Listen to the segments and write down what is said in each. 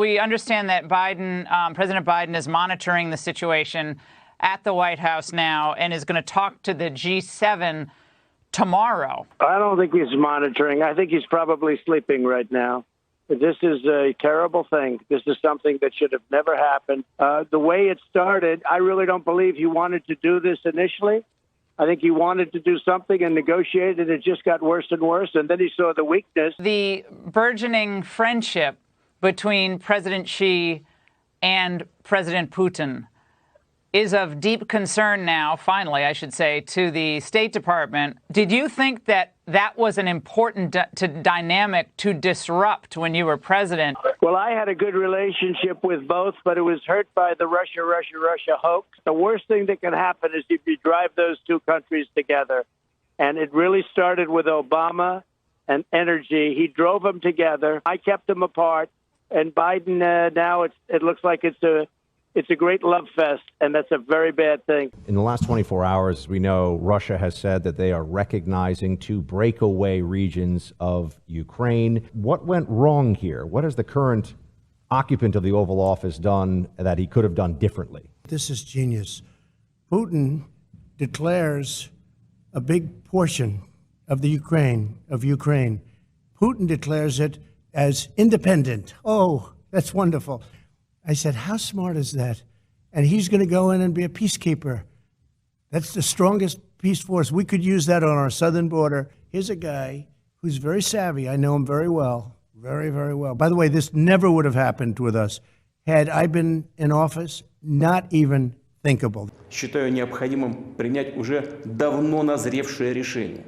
we understand that President Biden is monitoring the situation at the White House now and is going to talk to the G7 tomorrow. I don't think he's monitoring. I think he's probably sleeping right now. This is a terrible thing. This is something that should have never happened. The way it started, I really don't believe he wanted to do this initially. I think he wanted to do something and negotiate, and it just got worse and worse. And then he saw the weakness. The burgeoning friendship between President Xi and President Putin is of deep concern now, finally, I should say, to the State Department. Did you think that that was an important dynamic to disrupt when you were president? Well, I had a good relationship with both, but it was hurt by the Russia hoax. The worst thing that can happen is if you drive those two countries together. And it really started with Obama and energy. He drove them together. I kept them apart. And Biden, now it looks like it's a great love fest, and that's a very bad thing. In the last 24 hours, we know Russia has said that they are recognizing two breakaway regions of Ukraine. What went wrong here? What has the current occupant of the Oval Office done that he could have done differently? This is genius. Putin declares a big portion of the Ukraine. Putin declares it as independent. Oh, that's wonderful. I said, how smart is that? And he's going to go in and be a peacekeeper. That's the strongest peace force. We could use that on our southern border. Here's a guy who's very savvy. I know him very well, very, very well. By the way, this never would have happened with us had I been in office, not even thinkable. Считаю необходимым принять уже давно назревшее решение.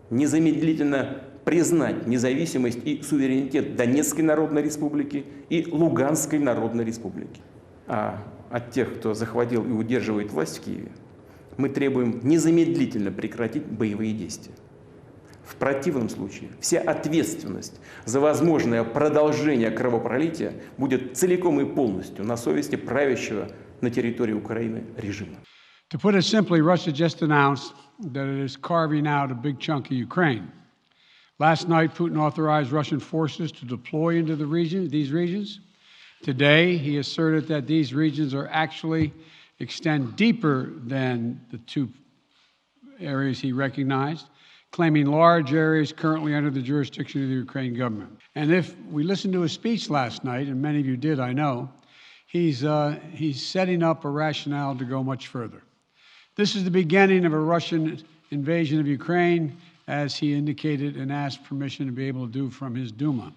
Незамедлительно признать независимость и суверенитет Донецкой Народной Республики и Луганской Народной Республики. А от тех, кто захватил и удерживает власть в Киеве, мы требуем незамедлительно прекратить боевые действия. В противном случае вся ответственность за возможное продолжение кровопролития будет целиком и полностью на совести правящего на территории Украины режима. To put it simply, Russia just announced that it is carving out a big chunk of Ukraine. Last night, Putin authorized Russian forces to deploy into these regions. Today, he asserted that these regions are actually extend deeper than the two areas he recognized, claiming large areas currently under the jurisdiction of the Ukraine government. And if we listened to his speech last night, and many of you did, I know, he's setting up a rationale to go much further. This is the beginning of a Russian invasion of Ukraine, as he indicated and asked permission to be able to do from his Duma.